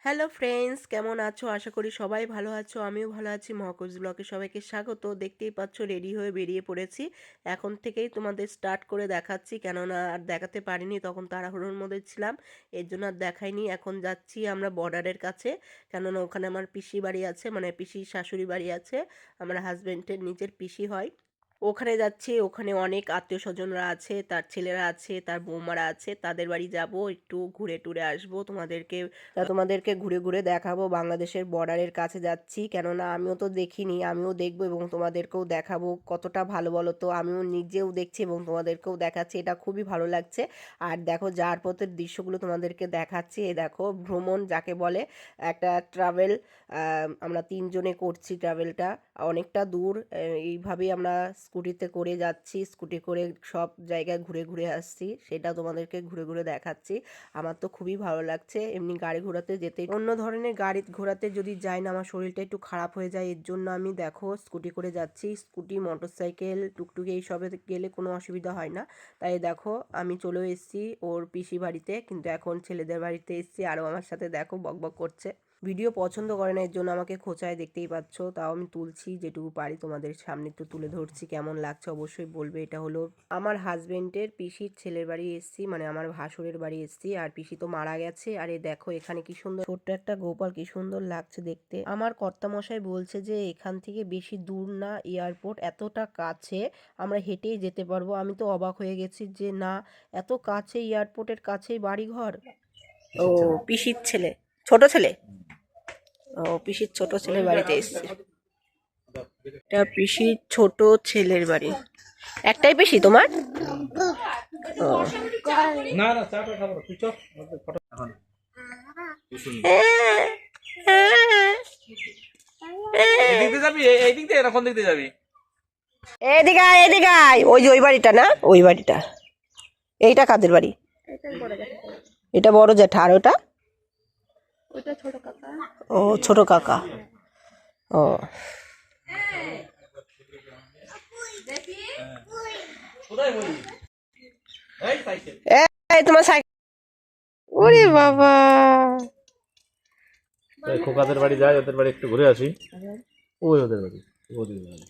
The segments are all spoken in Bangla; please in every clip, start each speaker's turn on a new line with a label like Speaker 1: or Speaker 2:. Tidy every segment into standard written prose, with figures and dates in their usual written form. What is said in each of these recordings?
Speaker 1: হ্যালো ফ্রেন্ডস, কেমন আছো? আশা করি সবাই ভালো আছো। আমিও ভালো আছি। মহাকোজ ব্লগে সবাইকে স্বাগত। দেখতেই পাচ্ছ রেডি হয়ে বেরিয়ে পড়েছি। এখন থেকেই তোমাদের স্টার্ট করে দেখাচ্ছি, কেননা আর দেখাতে পারিনি, তখন তাড়াহুড়োর মধ্যে ছিলাম, এর জন্য আর দেখাইনি। এখন যাচ্ছি আমরা বর্ডারের কাছে, কেননা ওখানে আমার পিসি বাড়ি আছে, মানে পিসির শাশুড়ি বাড়ি আছে। আমার হাজব্যান্ডের নিজের পিসি হয়। ওখানে যাচ্ছি। ওখানে অনেক আত্মীয় স্বজনরা আছে, তার ছেলেরা আছে, তার বৌমারা আছে, তাদের বাড়ি যাব, একটু ঘুরে টুরে আসবো। তোমাদেরকে ঘুরে ঘুরে দেখাবো। বাংলাদেশের বর্ডারের কাছে যাচ্ছি, কেননা আমিও তো দেখিনি, আমিও দেখবো এবং তোমাদেরকেও দেখাবো। কতটা ভালো বলো তো, আমিও নিজেও দেখছি এবং তোমাদেরকেও দেখাচ্ছি। এটা খুবই ভালো লাগছে। আর দেখো যার পথের দৃশ্যগুলো তোমাদেরকে দেখাচ্ছি। এ দেখো ভ্রমণ যাকে বলে, একটা ট্রাভেল। আমরা তিনজনে করছি ট্রাভেলটা, অনেকটা দূর। এইভাবেই আমরা স্কুটিতে করে যাচ্ছি, স্কুটি করে সব জায়গায় ঘুরে ঘুরে আসছি, সেটা তোমাদেরকে ঘুরে ঘুরে দেখাচ্ছি। আমার তো খুবই ভালো লাগছে। এমনি গাড়ি ঘোড়াতে যেতে, অন্য ধরনের গাড়ি ঘোড়াতে যদি যাই না, আমার শরীরটা একটু খারাপ হয়ে যায়। এর জন্য আমি দেখো স্কুটি করে যাচ্ছি। স্কুটি, মোটরসাইকেল, টুকটুকি এইসবে গেলে কোনো অসুবিধা হয় না। তাই দেখো আমি চলেও এসেছি ওর পিসি বাড়িতে, কিন্তু এখন ছেলেদের বাড়িতে এসেছি। আরও আমার সাথে দেখো বকবক করছে, ভিডিও পছন্দ করে না, এর জন্য আমাকে খোঁচায়, দেখতেই পাচ্ছ। তাও আমি তুলছি যেটুকু পারি, তোমাদের সামনে তো তুলে ধরছি। কেমন লাগছে অবশ্যই বলবে। এটা হলো আমার হাজবেন্ডের পিসির ছেলের বাড়ি এসেছি, মানে আমার ভাসুরের বাড়ি এসেছি। আর পিসি তো মারা গেছে। আর এই দেখো এখানে কি সুন্দর ছোট্ট একটা গোপাল, কি সুন্দর লাগছে দেখতে। আমার কর্তামশাই বলছে যে এখান থেকে বেশি দূর না এয়ারপোর্ট, এতটা কাছে, আমরা হেঁটেই যেতে পারবো। আমি তো অবাক হয়ে গেছি যে না, এত কাছে, এয়ারপোর্টের কাছেই বাড়ি ঘর। ও পিসির ছেলে, ছোট ছেলে। ও পিসির ছোট ছেলের বাড়িতে এসছে। এটা পিসির ছোট ছেলের বাড়ি। একটাই পিসি তোমার? ও
Speaker 2: না না চাটা খাবো তুই চল ফটো এখন এদিকে যাবি এই দিক দিয়ে না কোন দিক দিয়ে যাবি
Speaker 1: এদিকে আয়, এদিকে আয়। ওই যে ওই বাড়িটা না, ওই বাড়িটা। এইটা কাদের বাড়ি? এটা বড় জ্যাঠা। আর ওটা? ও ছোট কাকা। ও
Speaker 2: কোথায় বলি এই সাইকেল
Speaker 1: এই তোমার সাইকেল। ওরে বাবা,
Speaker 2: খোকাদের বাড়ি যাই ওদের বাড়ি একটু ঘুরে আসি ওই ওদের বাড়ি ওদের বাড়ি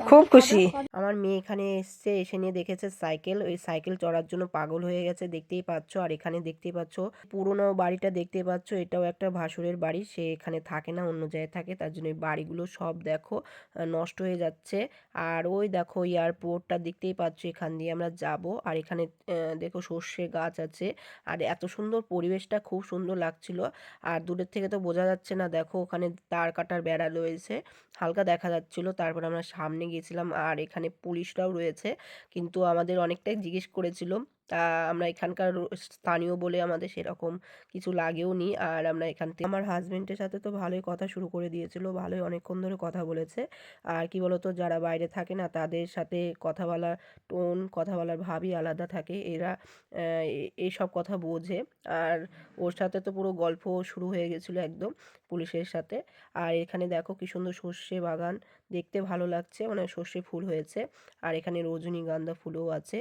Speaker 1: খুব খুশি। আমার মেয়ে এখানে এসছে, এসে নিয়ে দেখেছে সাইকেল। ওই সাইকেল চড়ার জন্য পাগল হয়ে গেছে, দেখতেই পাচ্ছ। আর এখানে দেখতেই পাচ্ছ পুরোনো বাড়িটা, দেখতেই পাচ্ছ। এটাও একটা ভাসুরের বাড়ি, সে এখানে থাকে না, অন্য জায়গায় থাকে, তার জন্য এই বাড়িগুলো সব দেখো নষ্ট হয়ে যাচ্ছে। আর ওই দেখো এয়ারপোর্টটা দেখতেই পাচ্ছ, এখান দিয়ে আমরা যাব। আর এখানে দেখো সর্ষে গাছ আছে। আর এত সুন্দর পরিবেশটা, খুব সুন্দর লাগছিল। আর দূরের থেকে তো বোঝা যাচ্ছে না, দেখো ওখানে তার কাটার বেড়া রয়েছে, হালকা দেখা যাচ্ছিল। তারপর আমরা সামনে গিয়েছিলাম, আর এখানে পুলিশরাও রয়েছে, কিন্তু আমাদের অনেকটাই জিজ্ঞেস করেছিল। তা আমরা এখানকার স্থানীয় বলে আমাদের সেরকম কিছু লাগেও নি। আর আমরা এখান থেকে আমার হাজবেন্ডের সাথে তো ভালোই কথা শুরু করে দিয়েছিল, ভালোই অনেকক্ষণ ধরে কথা বলেছে। আর কি বলতো, যারা বাইরে থাকে না, তাদের সাথে কথা বলার টোন, কথা বলার ভাবই আলাদা থাকে। এরা এইসব কথা বোঝে। আর ওর সাথে তো পুরো গল্প শুরু হয়ে গেছিলো একদম পুলিশের সাথে। আর এখানে দেখো কি সুন্দর সর্ষে বাগান, দেখতে ভালো লাগছে, মানে সর্ষে ফুল হয়েছে। আর এখানে রজনীগন্ধা ফুলও আছে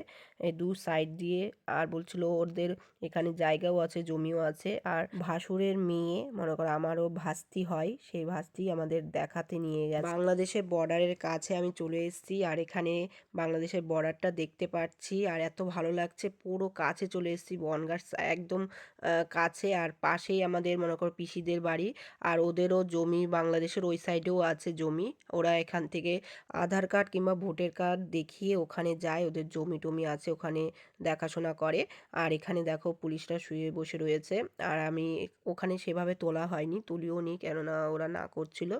Speaker 1: এই দু সাইড দিয়ে। আর বলছিল ওদের এখানে জায়গাও আছে, জমিও আছে। আর ভাসুরের মেয়ে, মনে করো আমারও ভাস্তি হয়, সেই ভাস্তি আমাদের দেখাতে নিয়ে গেছে। বাংলাদেশের বর্ডারের কাছে আমি চলে এসেছি, আর এখানে বাংলাদেশের বর্ডারটা দেখতে পাচ্ছি। আর এত ভালো লাগছে, পুরো কাছে চলে এসেছি, বনগাঁ একদম কাছে। আর পাশেই আমাদের মনে করো পিসিদের বাড়ি। আর ওদেরও জমি বাংলাদেশের ওই সাইডেও আছে জমি। ওরা এখান থেকে আধার কার্ড কিংবা ভোটার কার্ড দেখিয়ে ওখানে যায়, ওদের জমি টমি আছে, ওখানে দেখাশোনা করে। আর এখানে দেখো পুলিশরা শুয়ে বসে রয়েছে। আর আমি ওখানে সেভাবে তোলা হয়নি, তুলিও নি, কেননা ওরা না করছিল।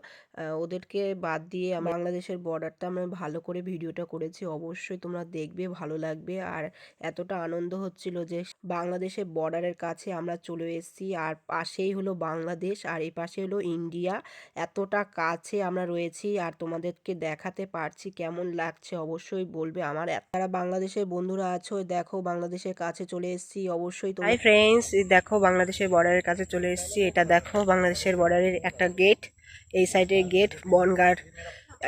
Speaker 1: ওদেরকে বাদ দিয়ে বাংলাদেশের বর্ডারটা আমরা ভালো করে ভিডিওটা করেছি, অবশ্যই তোমরা দেখবে, ভালো লাগবে। আর এতটা আনন্দ হচ্ছিল যে বাংলাদেশের বর্ডারের কাছে আমরা চলে এসেছি, আর পাশেই হলো বাংলাদেশ, আর এই পাশে হলো ইন্ডিয়া। এতটা কাছে আমরা রয়েছি, আর তোমাদেরকে দেখাতে পারছি, কেমন লাগছে অবশ্যই বলবে। আমার যারা বাংলাদেশের বন্ধুরা আছো, দেখো বাংলাদেশের কাছে চলে এসেছি, অবশ্যই। হাই ফ্রেন্ডস, দেখো বাংলাদেশের বর্ডারের কাছে চলে এসেছি। এটা দেখো বাংলাদেশের বর্ডারের একটা গেট, এই সাইডের গেট বনগাঁর।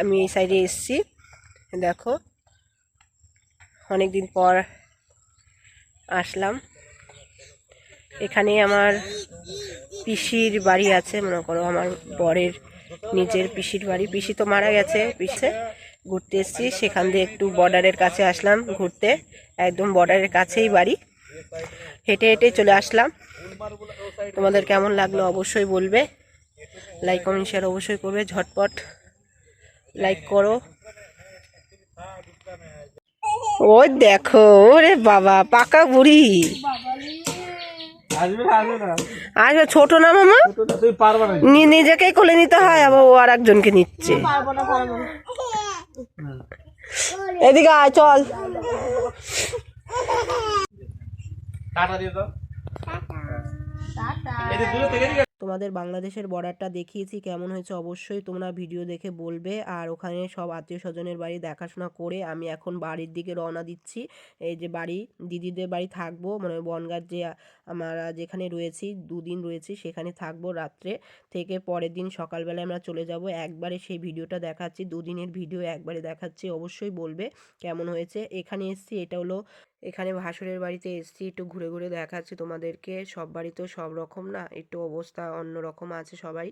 Speaker 1: আমি এই সাইডে এসেছি, দেখো অনেকদিন পর আসলাম। এখানে আমার পিসির বাড়ি আছে, মনে করো আমার বরের নিজের পিসির বাড়ি। পিসি তো মারা গেছে, পিসে ঘুরতে এসেছি, সেখান দিয়ে একটু বর্ডারের কাছে আসলাম ঘুরতে, একদম বর্ডারের কাছেই বাড়ি। হেঁটে হেঁটে চলে আসলাম। তোমাদের কেমন লাগলো অবশ্যই বলবে, লাইক কমেন্ট শেয়ার অবশ্যই করবে, ঝটপট লাইক করো। ওই দেখো, ওরে বাবা পাকা বুড়ি। আসবে ছোট না মামা, নিজেকেই কোলে নিতে হয়, আবার ও আর একজনকে নিচ্ছে। এদিকে আয়, চল। তোমাদের বাংলাদেশের বর্ডারটা দেখিয়েছি, কেমন হয়েছে অবশ্যই তোমরা ভিডিও দেখে বলবে। আর ওখানে সব আত্মীয় স্বজনের বাড়ি দেখাশোনা করে আমি এখন বাড়ির দিকে রওনা দিচ্ছি। এই যে বাড়ি, দিদিদের বাড়ি থাকবো, মানে বনগাঁর যে আমরা যেখানে রয়েছি, 2 দিন রয়েছি, সেখানে থাকবো। রাত্রে থেকে পরের দিন সকালবেলায় আমরা চলে যাব। একবারে সেই ভিডিওটা দেখাচ্ছি, 2 দিনের ভিডিও একবারে দেখাচ্ছি, অবশ্যই বলবে কেমন হয়েছে। এখানে এসছি, এটা হলো এখানে ভাসুরের বাড়িতে এসছি, একটু ঘুরে ঘুরে দেখাচ্ছি তোমাদেরকে। সব বাড়িতেও সব রকম না, একটু অবস্থা অন্য রকম আছে সবাই,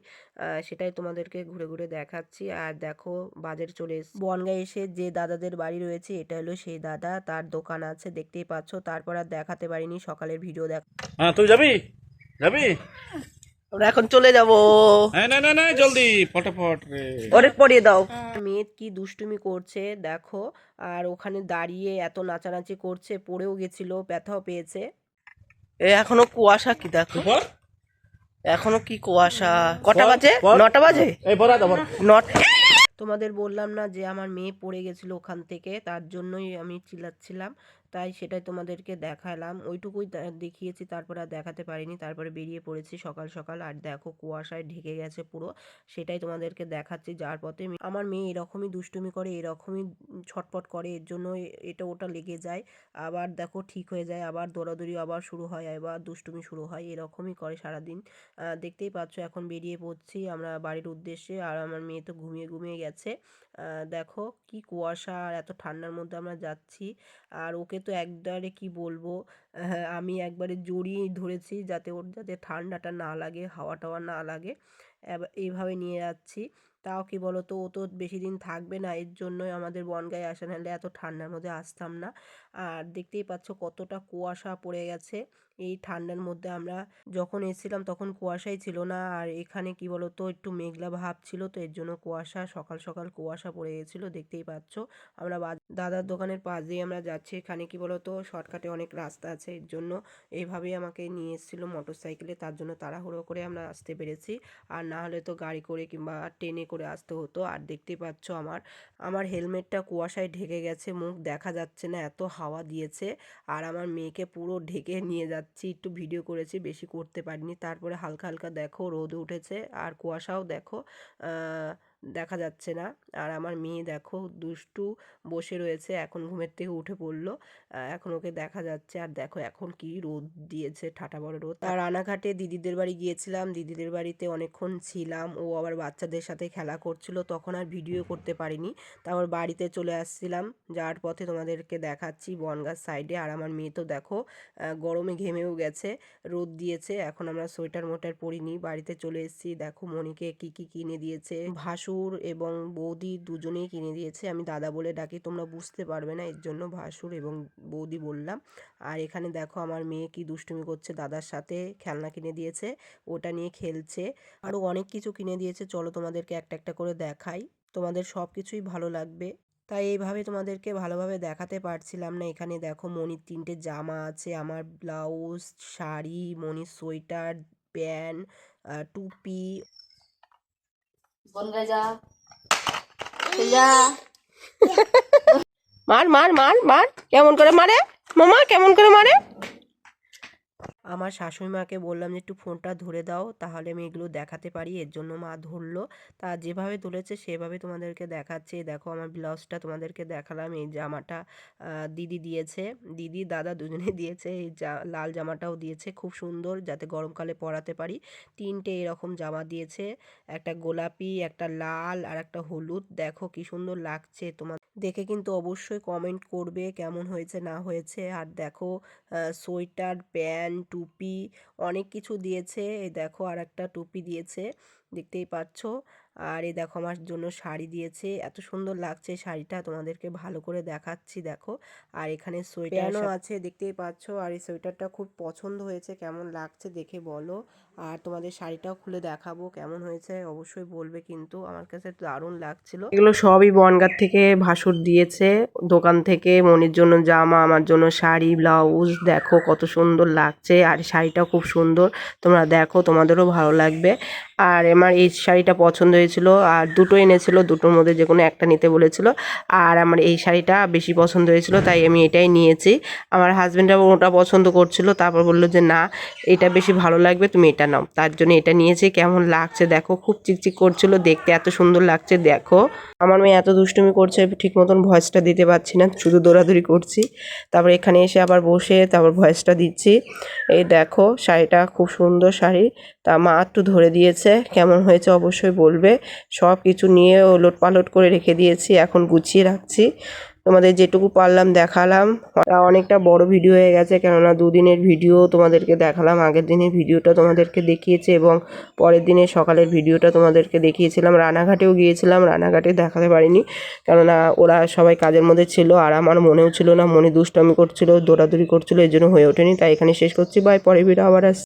Speaker 1: সেটাই তোমাদেরকে ঘুরে ঘুরে দেখাচ্ছি। আর দেখো বাজারে চলে এসছি, বনগাঁ এসে যে দাদাদের বাড়ি রয়েছে, এটা হলো সেই দাদা, তার দোকান আছে দেখতেই পাচ্ছ। তারপর আর দেখাতে পারিনি, সকালের ভিডিও দেখ।
Speaker 2: হ্যাঁ তুই যাবি যাবি
Speaker 1: আমরা এখন চলে যাব।
Speaker 2: হ্যাঁ না না না জলদি ফটাফট রে।
Speaker 1: ওরে পরিয়ে দাও। মেয়ে কি দুষ্টুমি করছে দেখো, আর ওখানে দাঁড়িয়ে এত নাচানাচি করছে, পড়েও গেছিল, ব্যথাও পেয়েছে। এখনো কুয়াশা, কি দেখো এখনো কি কুয়াশা। কটা বাজে? 9টা বাজে।
Speaker 2: এই বড়া দাও
Speaker 1: নট তোমাদের বললাম না যে আমার মেয়ে পড়ে গেছিল ওখান থেকে, তার জন্যই আমি চিল্লাচ্ছিলাম, তাই সেটাই তোমাদেরকে দেখালাম। ওইটুকুই দেখিয়েছি, তারপর আর দেখাতে পারিনি। তারপরে বেরিয়ে পড়েছি সকাল সকাল, আর দেখো কুয়াশায় ঢেকে গেছে পুরো, সেটাই তোমাদেরকে দেখাচ্ছি। যার পথে আমার মেয়ে এরকমই দুষ্টুমি করে, এরকমই ছটপট করে, এর জন্য এটা ওটা লেগে যায়। আবার দেখো ঠিক হয়ে যায়, আবার দৌড়াদৌড়ি আবার শুরু হয়, আবার দুষ্টুমি শুরু হয়, এরকমই করে সারাদিন। দেখতেই পাচ্ছ এখন বেরিয়ে পড়ছি আমরা বাড়ির উদ্দেশ্যে। আর আমার মেয়ে তো ঘুমিয়ে ঘুমিয়ে গেছে। দেখো কি কুয়াশা, আর এত ঠান্ডার মধ্যে আমরা যাচ্ছি। আর ওকে তো একবারে কি বলবো, আমি একবারে জড়িয়ে ধরেছি যাতে ওর যাতে ঠান্ডাটা না লাগে, হাওয়া টাওয়া না লাগে, এইভাবে নিয়ে যাচ্ছি। তাও কি বলতো, ও তো বেশি দিন থাকবে না, এর জন্যই আমাদের বনগাঁয়ে আসা, নাহলে এত ঠান্ডার মধ্যে আসতাম না। আর দেখতেই পাচ্ছ কতটা কুয়াশা পড়ে গেছে এই ঠান্ডার মধ্যে। আমরা যখন এসেছিলাম তখন কুয়াশাই ছিল না, আর এখানে কি বলতো একটু মেঘলা ভাব ছিল, তো এর জন্য কুয়াশা, সকাল সকাল কুয়াশা পড়ে গেছিলো। দেখতেই পাচ্ছ আমরা দাদার দোকানের পাশ দিয়ে আমরা যাচ্ছি। এখানে কি বলতো শর্টকাটে অনেক রাস্তা আছে, এর জন্য এইভাবেই আমাকে নিয়ে এসেছিলো মোটর সাইকেলে, তার জন্য তাড়াহুড়ো করে আমরা আসতে পেরেছি। আর না হলে তো গাড়ি করে কিংবা ট্রেনে করে আসতে হতো। আর দেখতেই পাচ্ছ আমার হেলমেটটা কুয়াশায় ঢেকে গেছে, মুখ দেখা যাচ্ছে না, এত হাওয়া দিয়েছে। আর আমার মেয়েকে পুরো ঢেকে নিয়ে যাচ্ছি, একটু ভিডিও করেছি, বেশি করতে পারিনি। তারপরে হালকা হালকা দেখো রোদ উঠেছে, আর কুয়াশাও দেখো দেখা যাচ্ছে না। আর আমার মেয়ে দেখো দুষ্টু বসে রয়েছে, এখন ঘুমের থেকে উঠে পড়লো, এখন ওকে দেখা যাচ্ছে। আর দেখো এখন কি রোদ দিয়েছে, ঠাটা বড় রোদ। আর রানাঘাটে দিদিদের বাড়ি গিয়েছিলাম, দিদিদের বাড়িতে অনেকক্ষণ ছিলাম, ও আবার বাচ্চাদের সাথে খেলা করছিল, তখন আর ভিডিও করতে পারিনি। তারপর বাড়িতে চলে আসছিলাম, যাওয়ার পথে তোমাদেরকে দেখাচ্ছি বনগাঁ সাইডে। আর আমার মেয়ে তো দেখো গরমে ঘেমেও গেছে, রোদ দিয়েছে। এখন আমরা সোয়েটার মোটার পরিনি, বাড়িতে চলে এসেছি। দেখো মনিকে কি কি কিনে দিয়েছে, ভাসুর এবং বৌদি দুজনেই কিনে দিয়েছে। আমি দাদা বলে ডাকি, তোমরা বুঝতে পারবে না, এর জন্য ভাসুর এবং বৌদি বললাম। আর এখানে দেখো আমার মেয়ে কি দুষ্টুমি করছে, দাদার সাথে খেলনা কিনে দিয়েছে, ওটা নিয়ে খেলছে। আরও অনেক কিছু কিনে দিয়েছে, চলো তোমাদেরকে একটা একটা করে দেখাই, তোমাদের সব কিছুই ভালো লাগবে। তাই এইভাবে তোমাদেরকে ভালোভাবে দেখাতে পারছিলাম না। এখানে দেখো মনির 3টে জামা আছে, আমার ব্লাউজ, শাড়ি, মনির সোয়েটার, প্যান্ট, টুপি। মার মার মার মার, কেমন করে মারে মামা, কেমন করে মারে। আমার শাশুড়ি মাকে বললাম যে একটু ফোনটা ধরে দাও, তাহলে আমি এগুলো দেখাতে পারি, এর জন্য মা ধরলো। তা যেভাবে ধরেছে সেভাবে তোমাদেরকে দেখাচ্ছে। দেখো আমার ব্লাউজটা তোমাদেরকে দেখালাম, এই জামাটা দিদি দিয়েছে, দিদি দাদা দুজনেই দিয়েছে, এই লাল জামাটাও দিয়েছে, খুব সুন্দর, যাতে গরমকালে পরাতে পারি। 3টে এরকম জামা দিয়েছে, একটা গোলাপি, একটা লাল, আর একটা হলুদ। দেখো কি সুন্দর লাগছে তোমার, দেখে কিন্তু অবশ্যই কমেন্ট করবে কেমন হয়েছে না হয়েছে। আর দেখো সোয়েটার, প্যান্ট, টুপি অনেক কিছু দিয়েছে। এই দেখো আরেকটা টুপি দিয়েছে, দেখতেই পাচ্ছ। আর এই দেখো আমার জন্য শাড়ি দিয়েছে, এত সুন্দর লাগছে শাড়িটা, তোমাদেরকে ভালো করে দেখাচ্ছি দেখো। আর এখানে সোয়েটারও আছে দেখতেই পাচ্ছ। আর এই সোয়েটারটা খুব পছন্দ হয়েছে, কেমন লাগছে দেখে বলো। আর তোমাদের শাড়িটাও খুলে দেখাবো কেমন হয়েছে, অবশ্যই বলবে কিন্তু। আমার কাছে দারুণ লাগছিল। এগুলো সবই বনগাঁ থেকে ভাসুর দিয়েছে, দোকান থেকে। মনির জন্য জামা, আমার জন্য শাড়ি, ব্লাউজ দেখো কত সুন্দর লাগছে। আর শাড়িটাও খুব সুন্দর, তোমরা দেখো তোমাদেরও ভালো লাগবে। আর আমার এই শাড়িটা পছন্দ হয়েছিল, আর দুটো এনেছিল, দুটোর মধ্যে যে কোনো একটা নিতে বলেছিল। আর আমার এই শাড়িটা বেশি পছন্দ হয়েছিল, তাই আমি এটাই নিয়েছি। আমার হাজব্যান্ড আবার ওটা পছন্দ করছিল, তারপর বললো যে না এটা বেশি ভালো লাগবে, তুমি এটা নাও। তার জন্য এটা নিয়েছি। কেমন লাগছে দেখো, খুব চিকচিক করছিল দেখতে, এত সুন্দর লাগছে দেখো। আমার মেয়ে এত দুষ্টুমি করছে, ঠিক মতন ভয়েসটা দিতে পারছি না, শুধু দৌড়াদৌড়ি করছি। তারপর এখানে এসে আবার বসে তারপর ভয়েসটা দিচ্ছি। এই দেখো শাড়িটা খুব সুন্দর শাড়ি, তা মা একটু ধরে দিয়েছে, কেমন হয়েছে অবশ্যই বলবে। সব কিছু নিয়ে ওলট পালট করে রেখে দিয়েছি, এখন গুছিয়ে রাখছি। তোমাদের যেটুকু পারলাম দেখালাম। অনেকটা বড় ভিডিও হয়ে গেছে, কেননা দুদিনের ভিডিও তোমাদেরকে দেখালাম। আগের দিনের ভিডিওটা তোমাদেরকে দেখিয়েছি এবং পরের দিনের সকালের ভিডিওটা তোমাদেরকে দেখিয়েছিলাম। রানাঘাটেও গিয়েছিলাম, রানাঘাটে দেখাতে পারিনি, কেননা ওরা সবাই কাজের মধ্যে ছিল। আর আমার মনেও ছিল না, মনে দুষ্টামি করছিল, দৌড়াদৌড়ি করছিল, এই জন্য হয়ে ওঠেনি। তাই এখানে শেষ করছি, বাই, পরের ভিডিও আবার আসছি।